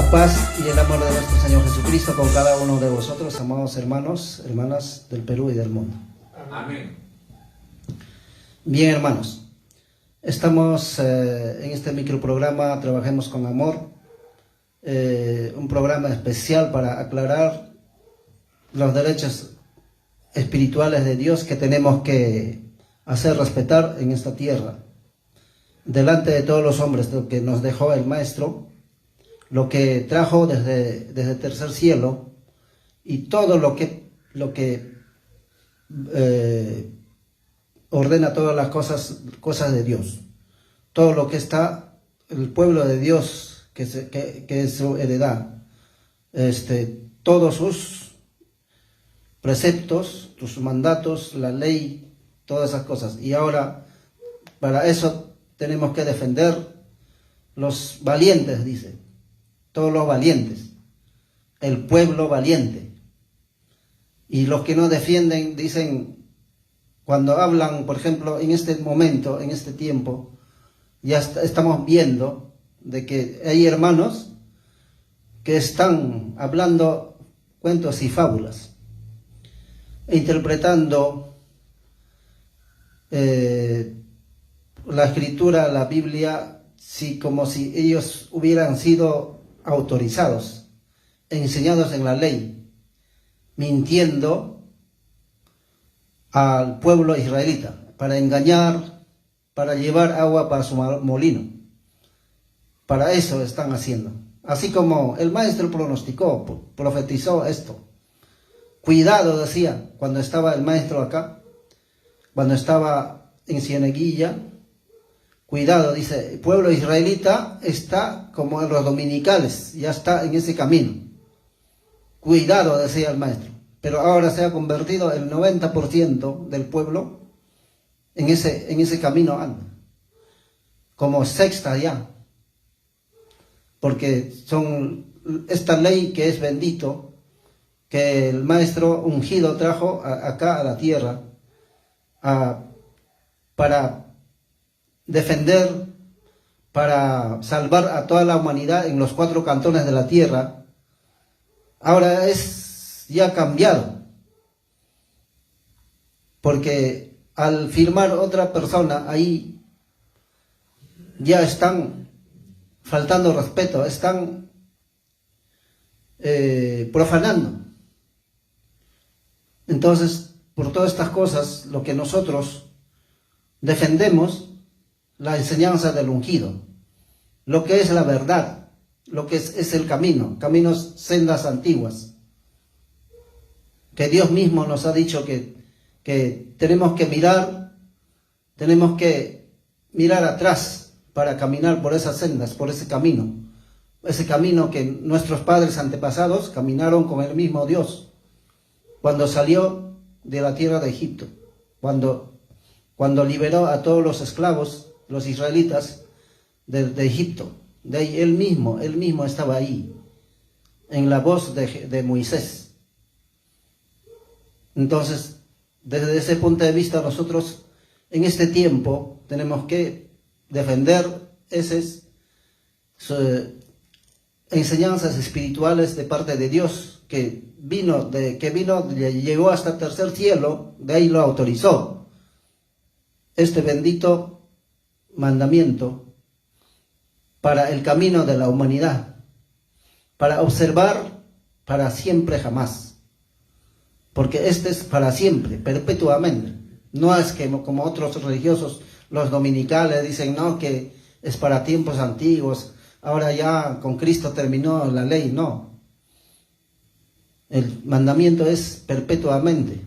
La paz y el amor de nuestro Señor Jesucristo con cada uno de vosotros, amados hermanos, hermanas del Perú y del mundo. Amén. Bien, hermanos, estamos en este microprograma Trabajemos con Amor, un programa especial para aclarar los derechos espirituales de Dios que tenemos que hacer respetar en esta tierra, delante de todos los hombres, lo que nos dejó el Maestro, lo que trajo desde el tercer cielo y todo lo que ordena todas las cosas de Dios, todo lo que está el pueblo de Dios que es su heredad, todos sus preceptos, sus mandatos, la ley, todas esas cosas. Y ahora para eso tenemos que defender los valientes, dice. Todos los valientes, el pueblo valiente. Y los que no defienden, dicen, cuando hablan, por ejemplo, en este momento, en este tiempo, ya estamos viendo de que hay hermanos que están hablando cuentos y fábulas, e interpretando la escritura, la Biblia, como si ellos hubieran sido autorizados, enseñados en la ley, mintiendo al pueblo israelita para engañar, para llevar agua para su molino. Para eso están haciendo. Así como el Maestro pronosticó, profetizó esto. Cuidado, decía, cuando estaba el Maestro acá, cuando estaba en Cieneguilla. Cuidado, dice, el pueblo israelita está como en los dominicales, ya está en ese camino. Cuidado, decía el Maestro. Pero ahora se ha convertido el 90% del pueblo en ese camino anda. Como sexta ya. Porque son esta ley que es bendito, que el Maestro ungido trajo acá a la tierra para defender, para salvar a toda la humanidad en los 4 cantones de la tierra, ahora es ya cambiado, porque al firmar otra persona ahí ya están faltando respeto, están profanando. Entonces, por todas estas cosas, lo que nosotros defendemos, la enseñanza del ungido, lo que es la verdad, lo que es el camino, caminos, sendas antiguas, que Dios mismo nos ha dicho que tenemos que mirar atrás para caminar por esas sendas, por ese camino que nuestros padres antepasados caminaron con el mismo Dios, cuando salió de la tierra de Egipto, cuando liberó a todos los esclavos, los israelitas de Egipto. De ahí él mismo estaba ahí, en la voz de Moisés. Entonces, desde ese punto de vista, nosotros en este tiempo tenemos que defender esas enseñanzas espirituales de parte de Dios, que llegó hasta el tercer cielo, de ahí lo autorizó. Este bendito mandamiento para el camino de la humanidad, para observar para siempre jamás, porque este es para siempre, perpetuamente. No es que como otros religiosos, los dominicales, dicen no, que es para tiempos antiguos, ahora ya con Cristo terminó la ley. No, el mandamiento es perpetuamente.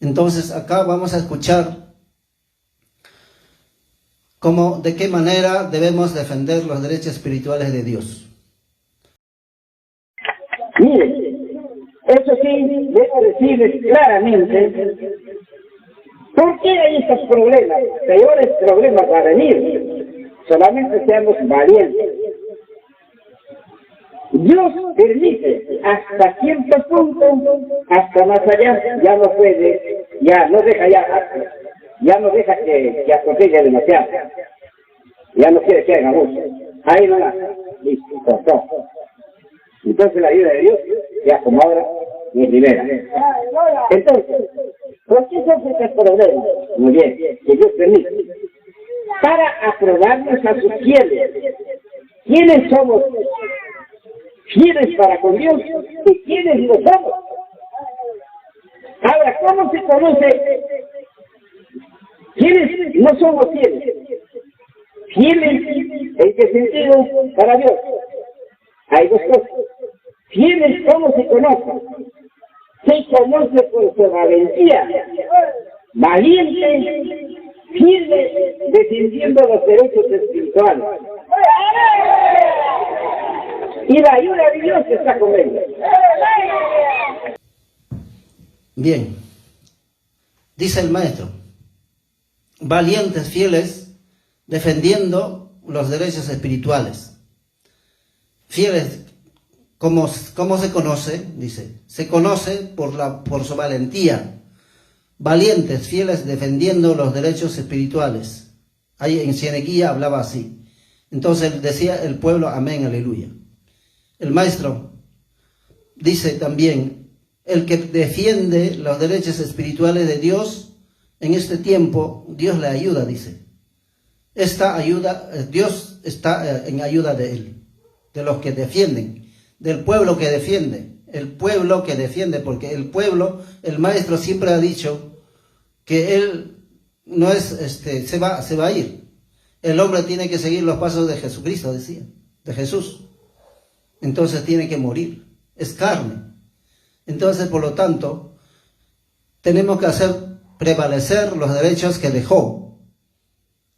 Entonces acá vamos a escuchar de qué manera debemos defender los derechos espirituales de Dios. Mire, eso sí, debo decirles claramente, ¿por qué hay estos problemas? Peores problemas van a venir. Solamente seamos valientes. Dios permite hasta cierto punto, hasta más allá, ya no puede, ya no deja que atropelle demasiado. Ya no quiere que haga mucho. Ahí no va. listo, cortó. Entonces la ayuda de Dios ya como ahora nos libera. Entonces, ¿por qué son estos problemas? Muy bien, que Dios permite. Para aprobarnos a sus fieles. ¿Quiénes somos fieles para con Dios y quiénes no somos? Ahora, ¿cómo se conoce quiénes no somos fieles? Fieles, ¿en qué sentido? Para Dios. Hay dos cosas. Fieles, ¿cómo se conoce? Se conoce por su valentía. Valiente, firme, defendiendo los derechos espirituales. Y la ayuda de Dios está con ellos. Bien, dice el maestro, valientes, fieles, defendiendo los derechos espirituales. Fieles, ¿cómo se conoce? Dice, se conoce por su valentía. Valientes, fieles, defendiendo los derechos espirituales. Ahí en Cieneguía hablaba así. Entonces decía el pueblo, amén, aleluya. El maestro dice también, el que defiende los derechos espirituales de Dios, en este tiempo, Dios le ayuda, dice. Esta ayuda, Dios está en ayuda de él, de los que defienden, del pueblo que defiende, el pueblo que defiende, porque el pueblo, el maestro siempre ha dicho que él no es, se va a ir. El hombre tiene que seguir los pasos de Jesucristo, decía, de Jesús. Entonces tiene que morir, es carne. Entonces, por lo tanto, tenemos que hacer prevalecer los derechos que dejó.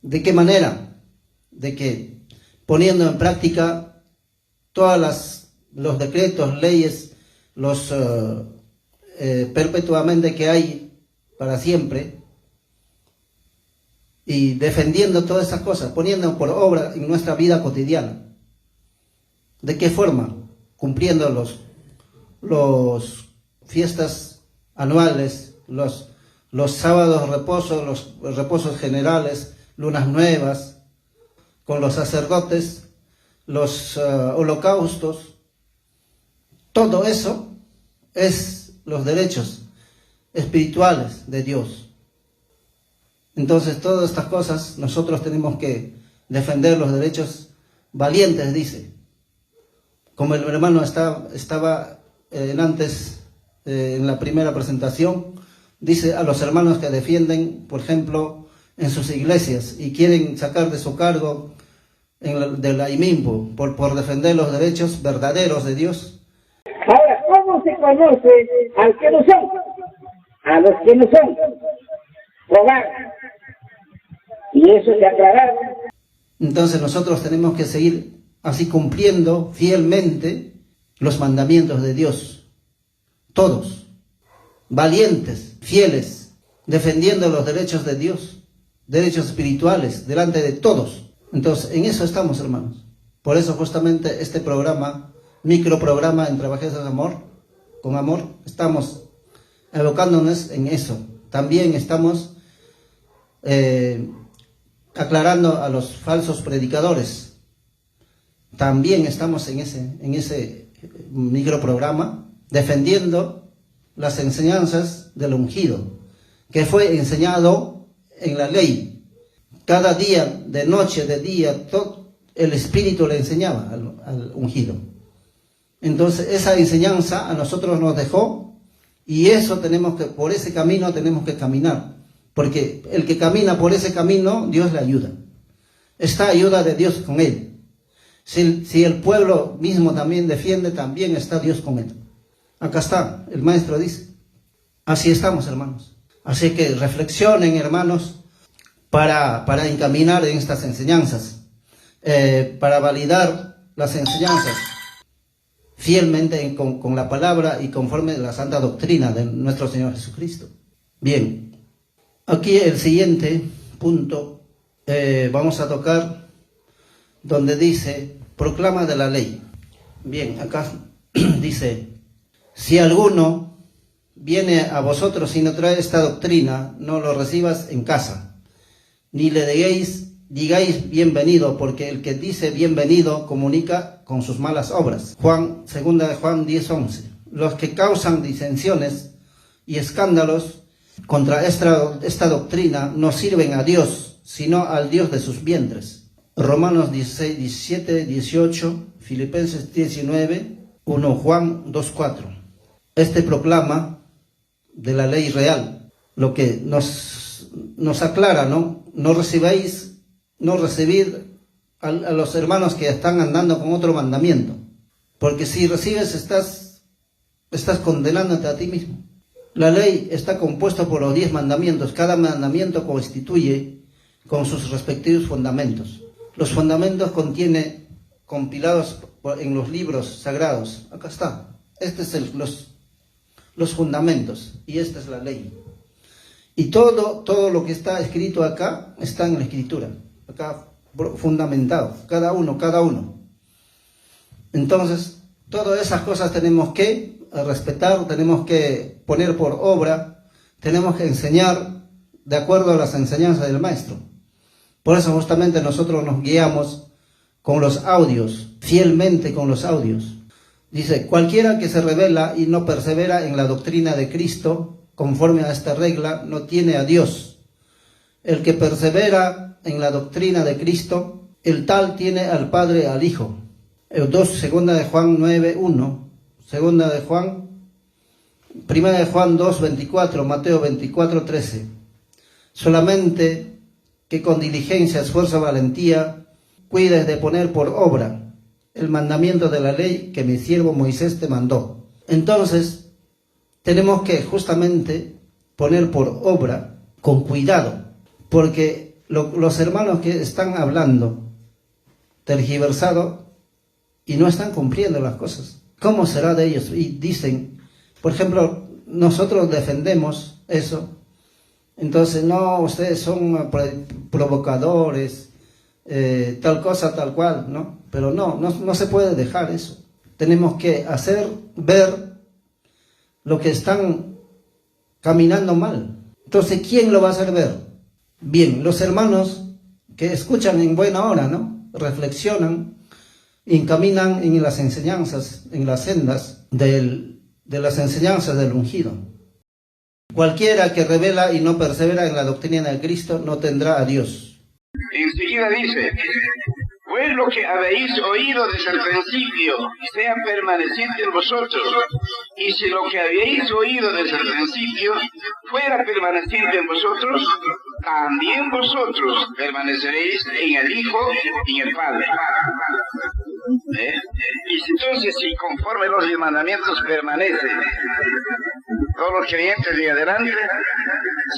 ¿De qué manera? De que poniendo en práctica todas los decretos, leyes, los perpetuamente que hay para siempre, y defendiendo todas esas cosas, poniendo por obra en nuestra vida cotidiana. ¿De qué forma? Cumpliendo los fiestas anuales, los sábados reposos, los reposos generales, lunas nuevas, con los sacerdotes, los holocaustos. Todo eso es los derechos espirituales de Dios. Entonces, todas estas cosas nosotros tenemos que defender los derechos valientes, dice. Como el hermano estaba antes, en la primera presentación, dice a los hermanos que defienden, por ejemplo, en sus iglesias y quieren sacar de su cargo de la IMIMPO por defender los derechos verdaderos de Dios. Ahora, ¿cómo se conoce al que no son? A los que no son. Probar. Y eso se aclarar. Entonces nosotros tenemos que seguir así cumpliendo fielmente los mandamientos de Dios. Todos. Valientes, fieles, defendiendo los derechos de Dios, derechos espirituales, delante de todos. Entonces, en eso estamos, hermanos. Por eso justamente este programa, microprograma en Trabajemos de Amor, con amor, estamos evocándonos en eso. También estamos aclarando a los falsos predicadores. También estamos en ese microprograma defendiendo las enseñanzas del ungido, que fue enseñado en la ley. Cada día, de noche, de día, todo el Espíritu le enseñaba al ungido. Entonces, esa enseñanza a nosotros nos dejó, y eso por ese camino tenemos que caminar. Porque el que camina por ese camino, Dios le ayuda. Está ayuda de Dios con él. Si el pueblo mismo también defiende, también está Dios con él. Acá está, el maestro dice. Así estamos, hermanos. Así que reflexionen, hermanos, para encaminar en estas enseñanzas, para validar las enseñanzas fielmente con la palabra y conforme a la santa doctrina de nuestro Señor Jesucristo. Bien, aquí el siguiente punto vamos a tocar donde dice, proclama de la ley. Bien, acá dice, si alguno viene a vosotros y no trae esta doctrina, no lo recibas en casa, ni le deis digáis bienvenido, porque el que dice bienvenido comunica con sus malas obras. Segunda de Juan 10:11. Los que causan disensiones y escándalos contra esta doctrina no sirven a Dios, sino al Dios de sus vientres. Romanos 16, 17, 18, Filipenses 19, 1 Juan 2:4. Este proclama de la ley real, lo que nos aclara, ¿no? No recibid a los hermanos que están andando con otro mandamiento, porque si recibes estás condenándote a ti mismo. La ley está compuesta por los 10 mandamientos. Cada mandamiento constituye con sus respectivos fundamentos. Los fundamentos compilados en los libros sagrados. Acá está. Este es los fundamentos y esta es la ley. Y todo lo que está escrito acá está en la escritura. Acá fundamentado. Cada uno. Entonces, todas esas cosas tenemos que respetar, tenemos que poner por obra, tenemos que enseñar de acuerdo a las enseñanzas del maestro. Por eso justamente nosotros nos guiamos con los audios, fielmente con los audios. Dice, cualquiera que se revela y no persevera en la doctrina de Cristo, conforme a esta regla, no tiene a Dios. El que persevera en la doctrina de Cristo, el tal tiene al Padre, al Hijo. Segunda de Juan 9:1, Primera de Juan 2:24, Mateo 24:13. Solamente que con diligencia, esfuerzo, valentía, cuides de poner por obra el mandamiento de la ley que mi siervo Moisés te mandó. Entonces, tenemos que justamente poner por obra con cuidado, porque los hermanos que están hablando tergiversado y no están cumpliendo las cosas, ¿cómo será de ellos? Y dicen, por ejemplo, nosotros defendemos eso, entonces no, ustedes son provocadores, tal cosa, tal cual, ¿no? Pero no se puede dejar eso. Tenemos que hacer ver lo que están caminando mal. Entonces, ¿quién lo va a hacer ver? Bien, los hermanos que escuchan en buena hora, ¿no? Reflexionan y caminan en las enseñanzas, en las sendas de las enseñanzas del ungido. Cualquiera que revela y no persevera en la doctrina de Cristo no tendrá a Dios. Enseguida dice, pues lo que habéis oído desde el principio sea permaneciente en vosotros, y si lo que habéis oído desde el principio fuera permaneciente en vosotros, también vosotros permaneceréis en el Hijo y en el Padre. Y entonces, si conforme los mandamientos permanecen, todos los creyentes de adelante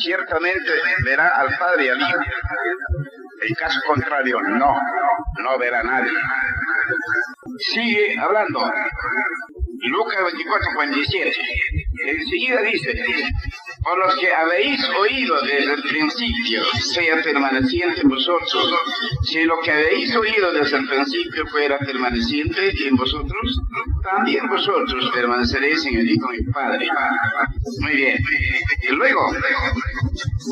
ciertamente verá al Padre y al Hijo. En caso contrario, no verá a nadie. Sigue hablando. Lucas 24:47. Enseguida dice, por los que habéis oído desde el principio, sea permaneciente en vosotros. Si lo que habéis oído desde el principio fuera permaneciente en vosotros, también vosotros permaneceréis en el Hijo y el Padre. Muy bien. Y luego,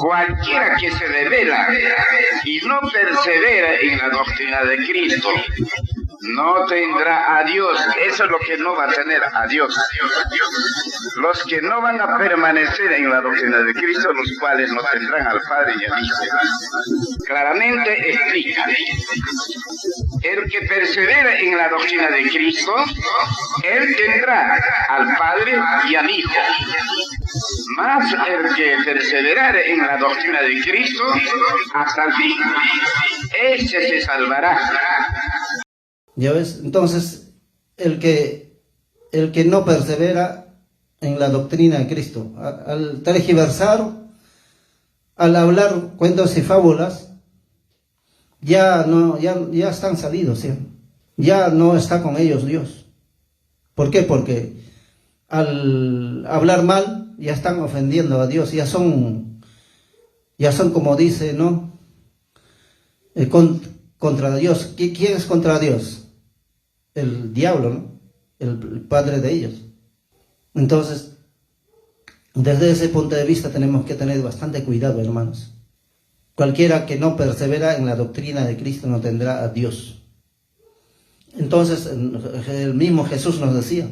cualquiera que se revela y no persevera en la doctrina de Cristo, no tendrá a Dios. Eso es lo que no va a tener a Dios. Los que no van a permanecer en la doctrina de Cristo, los cuales no tendrán al Padre y al Hijo. Claramente explica. El que persevera en la doctrina de Cristo, él tendrá al Padre y al Hijo. Más el que perseverare en la doctrina de Cristo hasta el fin, ese se salvará. ¿Ya ves? Entonces, el que no persevera en la doctrina de Cristo, al tergiversar, al hablar cuentos y fábulas, ya están salidos, ¿sí? Ya no está con ellos Dios. ¿Por qué? Porque al hablar mal ya están ofendiendo a Dios, ya son como dice, ¿no? Contra Dios. ¿Quién es contra Dios? El diablo, ¿no? El padre de ellos. Entonces, desde ese punto de vista tenemos que tener bastante cuidado, hermanos. Cualquiera que no persevera en la doctrina de Cristo no tendrá a Dios. Entonces el mismo Jesús nos decía,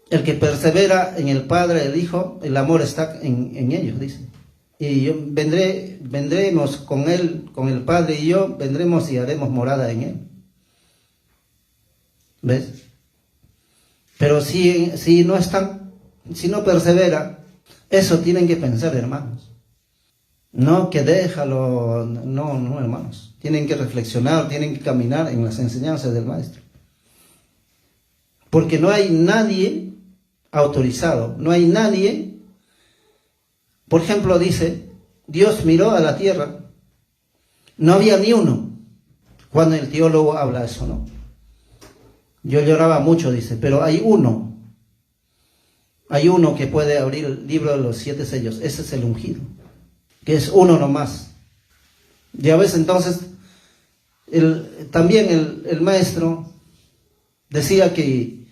el que persevera en el Padre, el Hijo, el amor está en ellos, dice. Y vendremos con él, con el Padre y yo, vendremos y haremos morada en él. ¿Ves? Pero si no están, si no persevera, eso tienen que pensar, hermanos. No que déjalo, no, hermanos. Tienen que reflexionar, tienen que caminar en las enseñanzas del Maestro. Porque no hay nadie autorizado, no hay nadie. Por ejemplo, dice, Dios miró a la tierra, no había ni uno. Cuando el teólogo habla eso, ¿no? Yo lloraba mucho, dice, pero hay uno que puede abrir el libro de los 7 sellos, ese es el ungido, que es uno nomás. Ya ves, entonces, también el maestro decía que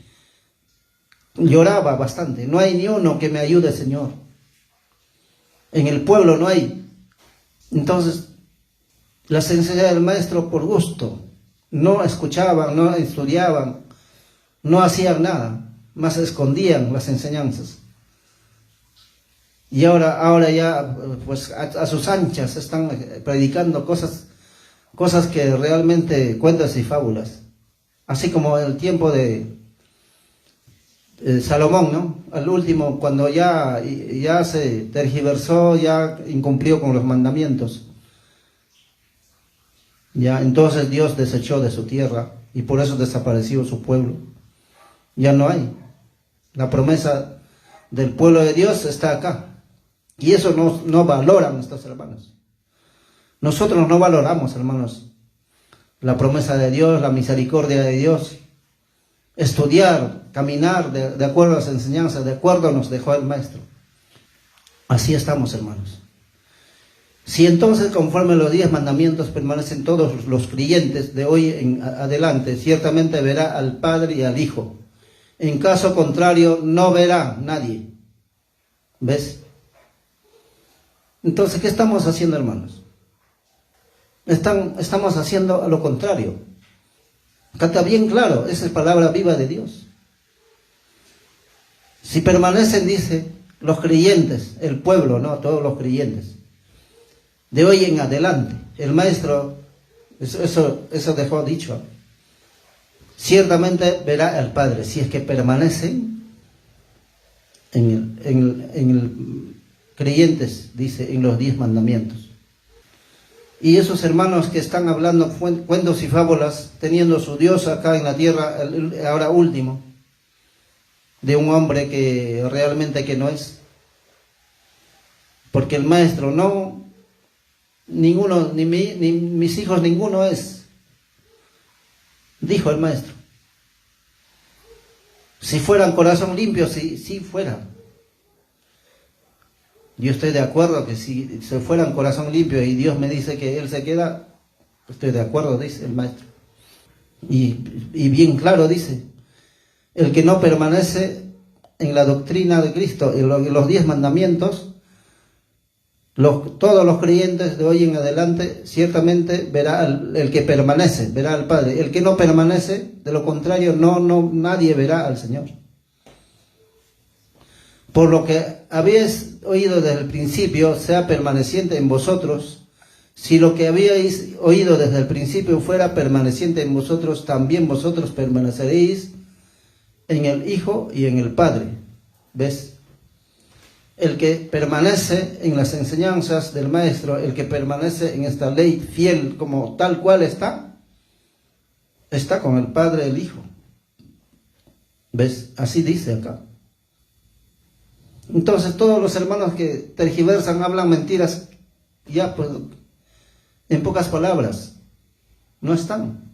lloraba bastante, no hay ni uno que me ayude, Señor. En el pueblo no hay. Entonces, las enseñanzas del maestro por gusto, no escuchaban, no estudiaban, no hacían nada, más escondían las enseñanzas. Y ahora ya, pues a sus anchas están predicando cosas que realmente cuentos y fábulas. Así como el tiempo de Salomón, ¿no? Al último, cuando ya se tergiversó, ya incumplió con los mandamientos. Ya, entonces Dios desechó de su tierra y por eso desapareció su pueblo. Ya no hay. La promesa del pueblo de Dios está acá. Y eso no valoran nuestros hermanos. Nosotros no valoramos, hermanos, la promesa de Dios, la misericordia de Dios. Estudiar, caminar de acuerdo a las enseñanzas, de acuerdo nos dejó el Maestro. Así estamos, hermanos. Si entonces, conforme a los 10 mandamientos, permanecen todos los creyentes de hoy en adelante, ciertamente verá al Padre y al Hijo. En caso contrario, no verá nadie. ¿Ves? Entonces, ¿qué estamos haciendo, hermanos? Estamos haciendo a lo contrario. Acá está bien claro, esa es palabra viva de Dios. Si permanecen, dice, los creyentes, el pueblo, no, todos los creyentes, de hoy en adelante, el Maestro, eso dejó dicho, ciertamente verá al Padre, si es que permanecen en el creyentes, dice, en los 10 mandamientos. Y esos hermanos que están hablando cuentos y fábulas, teniendo su Dios acá en la tierra, ahora último, de un hombre que realmente que no es. Porque el Maestro no, ninguno, ni mis hijos, ninguno es. Dijo el Maestro. Si fueran corazón limpio, sí fueran. Yo estoy de acuerdo que si se fueran corazón limpio y Dios me dice que Él se queda, estoy de acuerdo, dice el Maestro. Y bien claro dice, el que no permanece en la doctrina de Cristo, en los 10 mandamientos, todos los creyentes de hoy en adelante, ciertamente verá el que permanece, verá al Padre. El que no permanece, de lo contrario, nadie verá al Señor. Por lo que habéis oído desde el principio, sea permaneciente en vosotros. Si lo que habíais oído desde el principio fuera permaneciente en vosotros, también vosotros permaneceréis en el Hijo y en el Padre. ¿Ves? El que permanece en las enseñanzas del Maestro, el que permanece en esta ley fiel como tal cual está con el Padre y el Hijo. ¿Ves? Así dice acá. Entonces todos los hermanos que tergiversan, hablan mentiras, ya pues, en pocas palabras, no están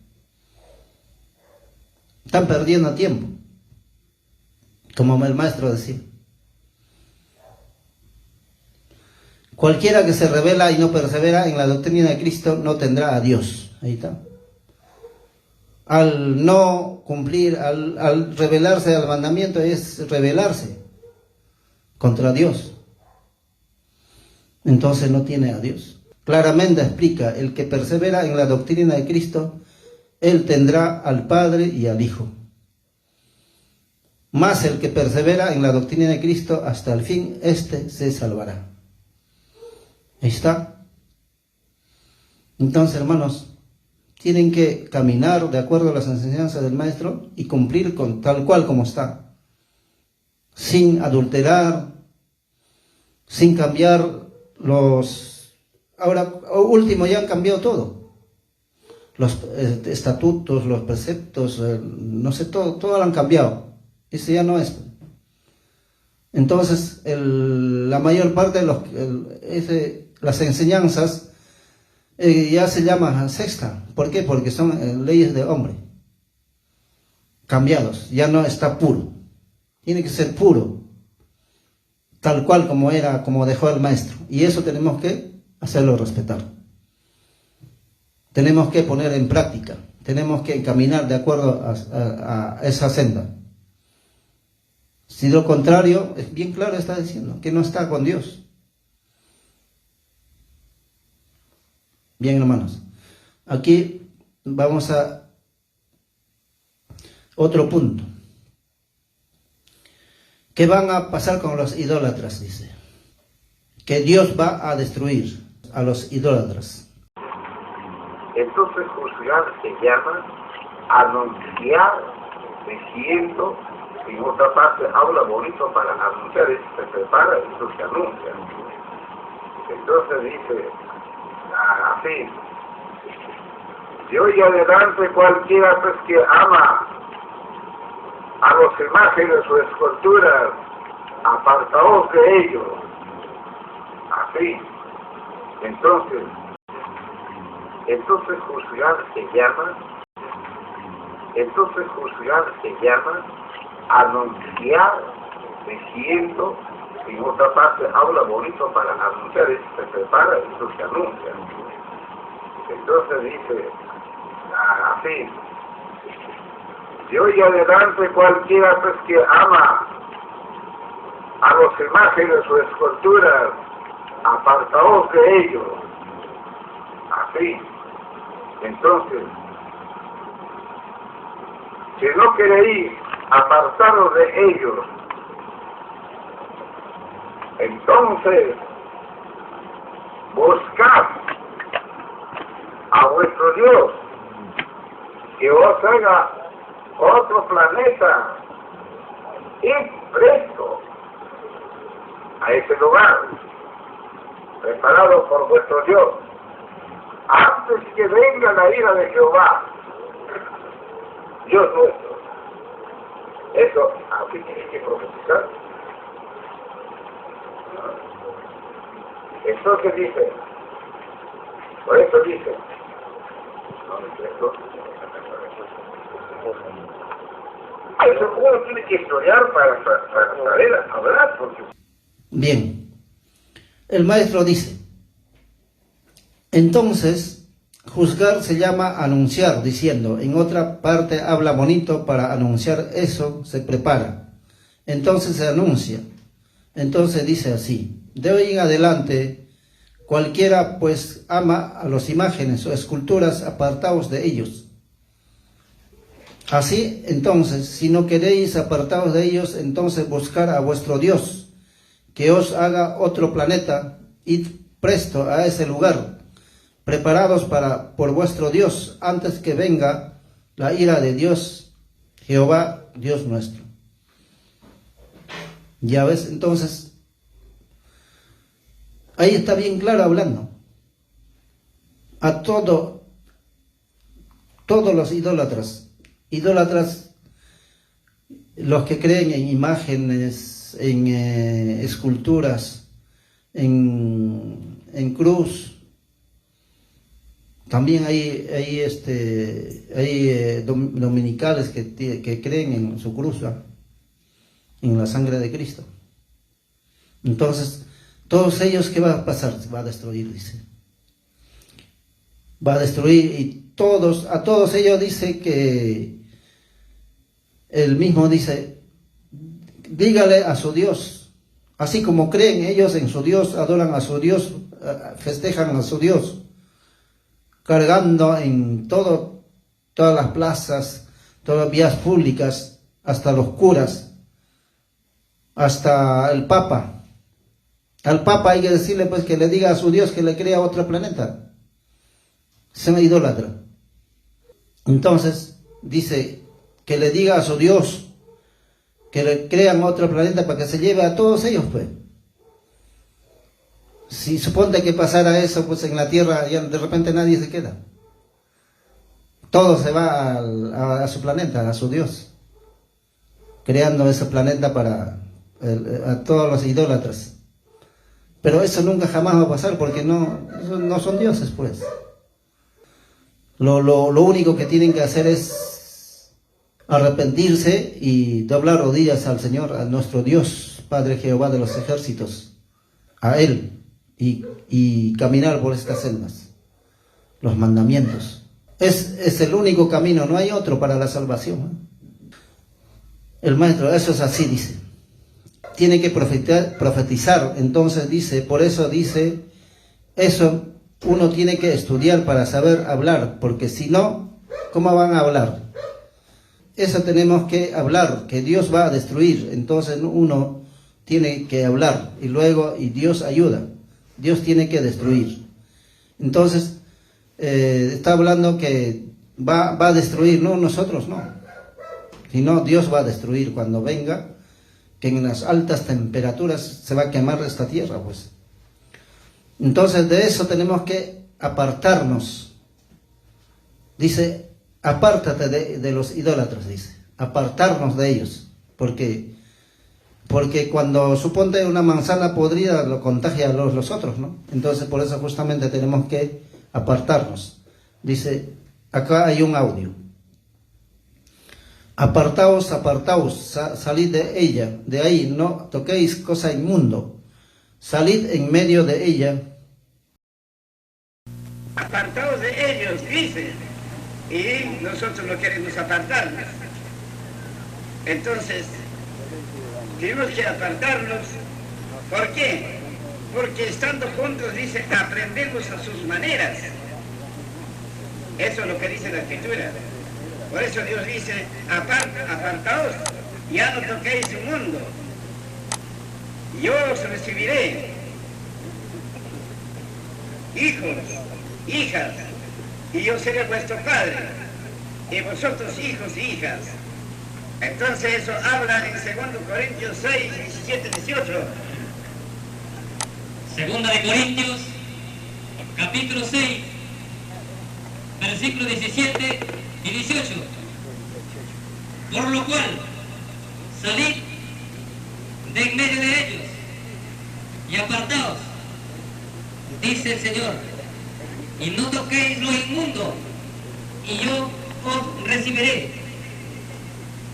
perdiendo tiempo, como el Maestro decía. Cualquiera que se revela y no persevera en la doctrina de Cristo no tendrá a Dios. Ahí está. Al no cumplir, al rebelarse al mandamiento, es rebelarse contra Dios. Entonces no tiene a Dios. claramente explica, el que persevera en la doctrina de Cristo, él tendrá al Padre y al Hijo. Mas el que persevera en la doctrina de Cristo hasta el fin, éste se salvará. Ahí está. Entonces, hermanos, tienen que caminar de acuerdo a las enseñanzas del Maestro y cumplir con tal cual como está, sin adulterar, sin cambiar los... Ahora, último, ya han cambiado todo. Los estatutos, los preceptos, no sé, todo lo han cambiado. Eso ya no es. Entonces, la mayor parte de las enseñanzas ya se llama sexta. ¿Por qué? Porque son leyes de hombre. Cambiados. Ya no está puro. Tiene que ser puro. Tal cual como era, como dejó el Maestro. Y eso tenemos que hacerlo respetar. Tenemos que poner en práctica. Tenemos que caminar de acuerdo a esa senda. Si lo contrario, es bien claro, está diciendo que no está con Dios. Bien, hermanos. Aquí vamos a otro punto. ¿Qué van a pasar con los idólatras? Dice. Que Dios va a destruir a los idólatras. Entonces juzgar se llama anunciar, diciendo, en otra parte habla bonito para anunciar, se prepara y eso se anuncia. Entonces dice así, de hoy adelante cualquiera pues que ama a las imágenes o esculturas, apartaos de ellos. Así. Entonces juzgar se llama anunciar, diciendo, en otra parte habla bonito para anunciar, se prepara y eso se anuncia. Entonces dice así, de hoy adelante cualquiera pues que ama a las imágenes o esculturas, apartaos de ellos. Así. Entonces, si no queréis apartaros de ellos, entonces buscad a vuestro Dios que os haga otro planeta y presto a ese lugar preparado por vuestro Dios antes que venga la ira de Jehová Dios nuestro. Eso así tiene que profetizar. Entonces dice, por eso dice, eso uno tiene que estudiar para saber hablar. Porque... Bien, el Maestro dice, entonces juzgar se llama anunciar, diciendo, en otra parte habla bonito para anunciar eso, se prepara. Entonces se anuncia. Entonces dice así, de hoy en adelante, cualquiera pues ama a las imágenes o esculturas, apartaos de ellos. Así, entonces, si no queréis apartaos de ellos, entonces buscar a vuestro Dios, que os haga otro planeta, id presto a ese lugar, preparados por vuestro Dios, antes que venga la ira de Dios, Jehová, Dios nuestro. Ya ves, entonces, ahí está bien claro hablando. A todos los idólatras, los que creen en imágenes, en esculturas, en cruz. También hay dominicales que creen en su cruz, ¿verdad? En la sangre de Cristo. Entonces, todos ellos, ¿qué va a pasar? Se va a destruir, dice. Va a destruir, y a todos ellos dice que él mismo dice, dígale a su Dios, Así como creen ellos en su Dios, adoran a su Dios, festejan a su Dios, cargando en todas las plazas, todas las vías públicas, hasta los curas, hasta el Papa. Al Papa hay que decirle pues que le diga a su Dios que le crea otro planeta. Se me idolatra. Entonces dice que le diga a su Dios que le crean otro planeta para que se lleve a todos ellos, pues. Si suponte que pasara eso, pues en la Tierra ya de repente nadie se queda. Todo se va a su planeta, a su Dios, creando ese planeta para a todos los idólatras. Pero eso nunca jamás va a pasar, porque no son dioses, pues. Lo único que tienen que hacer es arrepentirse y doblar rodillas al Señor, a nuestro Dios, Padre Jehová de los ejércitos, a Él, y caminar por estas sendas, los mandamientos. Es el único camino, no hay otro para la salvación. El maestro, eso es así, dice. Tiene que profetizar, entonces dice, por eso dice, eso uno tiene que estudiar para saber hablar, porque si no, ¿cómo van a hablar? Eso tenemos que hablar, que Dios va a destruir, entonces uno tiene que hablar, y luego, y Dios ayuda, Dios tiene que destruir. Entonces, está hablando que va a destruir, no nosotros, no, sino Dios va a destruir cuando venga, que en las altas temperaturas se va a quemar esta tierra, pues. Entonces de eso tenemos que apartarnos. Dice, apártate de los idólatras, dice, apartarnos de ellos, porque cuando suponte una manzana podrida lo contagia a los otros, ¿no? Entonces por eso justamente tenemos que apartarnos. Dice, acá hay un audio. Apartaos, apartaos, salid de ella, de ahí, no toquéis cosa inmundo, salid en medio de ella. Apartaos de ellos, dice, y nosotros no queremos apartarnos. Entonces, tenemos que apartarnos. ¿Por qué? Porque estando juntos, dice, aprendemos a sus maneras. Eso es lo que dice la Escritura. Por eso Dios dice, apartaos, ya no toquéis su mundo. Yo os recibiré, hijos, hijas, y yo seré vuestro padre, y vosotros hijos y hijas. Entonces eso habla en 2 Corintios 6, 17, 18. Segunda de Corintios, capítulo 6, versículos 17 y 18. Por lo cual, salid de en medio de ellos y apartaos, dice el Señor, y no toquéis lo inmundo, y yo os recibiré,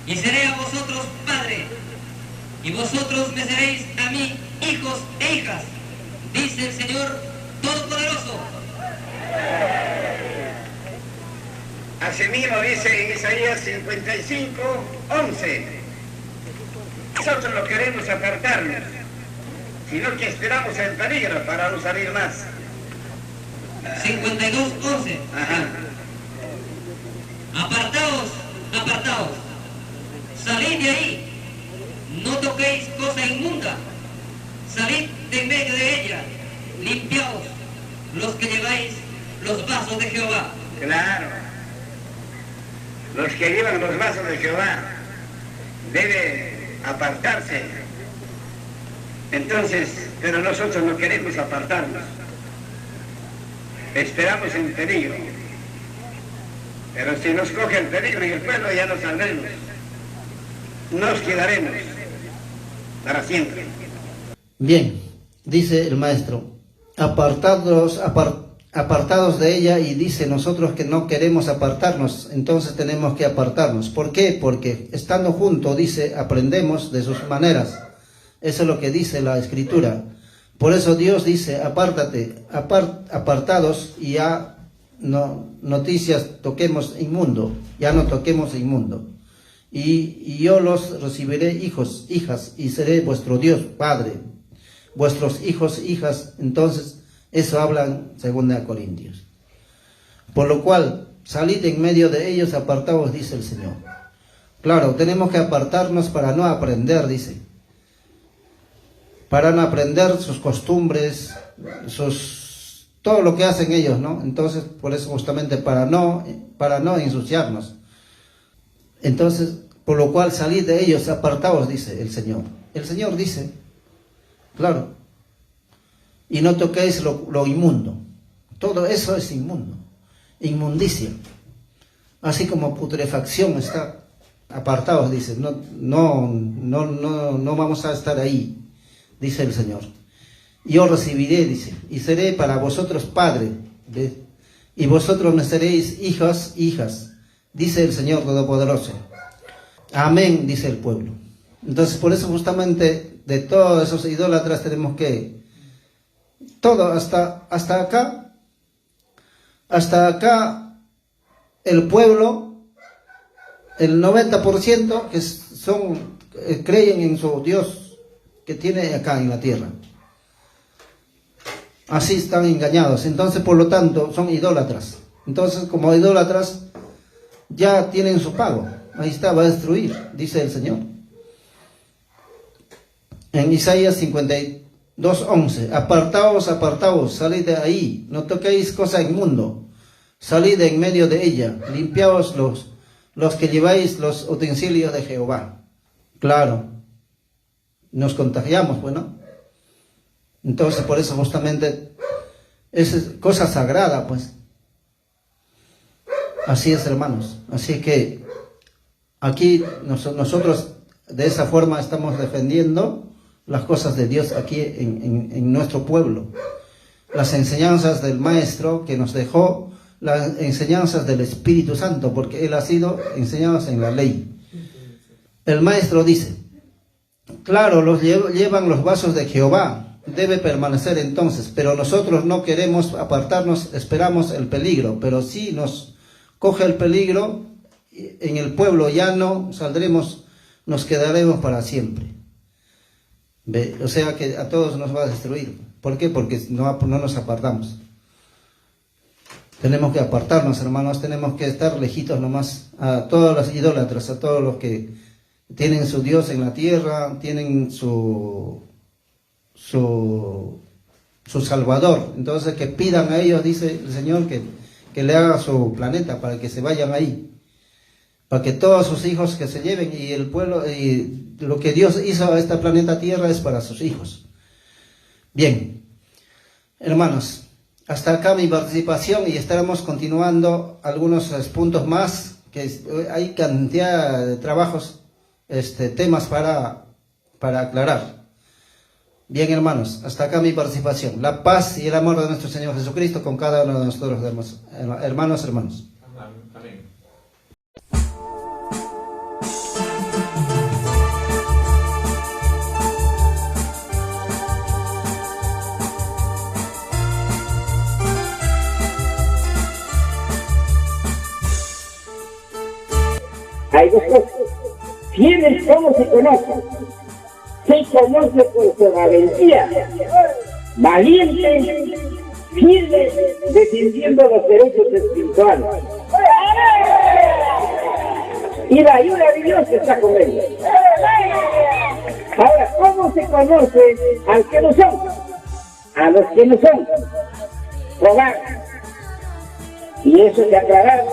y seré a vosotros padre, y vosotros me seréis a mí hijos e hijas, dice el Señor Todopoderoso. Asimismo dice en Isaías 55, 11. Nosotros no queremos apartarnos, sino que esperamos el peligro para no salir más. 52, 11. Ajá. Apartaos, apartaos, salid de ahí, no toquéis cosa inmunda, salid de en medio de ella, limpiaos los que lleváis los vasos de Jehová. Claro. Los que llevan los vasos de Jehová deben apartarse. Entonces, pero nosotros no queremos apartarnos. Esperamos en peligro. Pero si nos coge el peligro en el pueblo, ya no saldremos. Nos quedaremos para siempre. Bien, dice el maestro, apartados de ella, y dice nosotros que no queremos apartarnos, entonces tenemos que apartarnos. ¿Por qué? Porque estando juntos, dice, aprendemos de sus maneras. Eso es lo que dice la Escritura. Por eso Dios dice, apártate, apartados, y ya no noticias toquemos inmundo, ya no toquemos inmundo. Y yo los recibiré hijos, hijas, y seré vuestro Dios, Padre. vuestros hijos, hijas. Entonces, eso hablan 2 Corintios. Por lo cual, salid en medio de ellos, apartaos, dice el Señor. Claro, tenemos que apartarnos para no aprender, dice. Para no aprender sus costumbres, todo lo que hacen ellos, ¿no? Entonces, por eso justamente para no ensuciarnos. Entonces, por lo cual salid de ellos, apartaos, dice el Señor. El Señor dice, claro, y no toquéis lo inmundo. Todo eso es inmundo, inmundicia. Así como putrefacción está, apartaos, dice, no vamos a estar ahí, dice el Señor. Yo recibiré, dice, y seré para vosotros padre, ¿ves? Y vosotros me seréis hijos, hijas, dice el Señor Todopoderoso. Amén, dice el pueblo. Entonces, por eso justamente de todos esos idólatras tenemos que, todo hasta acá, el pueblo, el 90% que creen en su Dios que tiene acá en la tierra. Así están engañados. Entonces, por lo tanto, son idólatras. Entonces, como idólatras, ya tienen su pago. Ahí está, va a destruir, dice el Señor. En Isaías 52:11, apartaos, salid de ahí, no toquéis cosa inmundo, salid de en medio de ella, limpiaos los que lleváis los utensilios de Jehová. Claro, nos contagiamos, bueno. Entonces, por eso justamente es cosa sagrada, pues. Así es, hermanos. Así que aquí nosotros de esa forma estamos defendiendo las cosas de Dios aquí en nuestro pueblo. Las enseñanzas del Maestro que nos dejó, las enseñanzas del Espíritu Santo, porque Él ha sido enseñado en la ley. El Maestro dice, claro, los llevan los vasos de Jehová, debe permanecer entonces, pero nosotros no queremos apartarnos, esperamos el peligro, pero si nos coge el peligro, en el pueblo ya no saldremos, nos quedaremos para siempre. ¿Ve? O sea que a todos nos va a destruir. ¿Por qué? Porque no nos apartamos. Tenemos que apartarnos, hermanos, tenemos que estar lejitos nomás a todos los idólatras, a todos los que tienen su Dios en la tierra, tienen su Salvador. Entonces que pidan a ellos, dice el Señor, que le haga su planeta para que se vayan ahí, para que todos sus hijos que se lleven, y el pueblo, y lo que Dios hizo a este planeta Tierra es para sus hijos. Bien, hermanos, hasta acá mi participación, y estaremos continuando algunos puntos más, que hay cantidad de trabajos, temas para aclarar. Bien, hermanos, hasta acá mi participación. La paz y el amor de nuestro Señor Jesucristo con cada uno de nosotros, hermanos. Amén. Hay dos cosas. ¿Quiénes cómo se conocen? Se conoce por su valentía, valiente, firme, defendiendo los derechos espirituales. Y la ayuda de Dios está con ellos. Ahora, ¿cómo se conoce al que no son? A los que no son. Probar. Y eso es de aclarar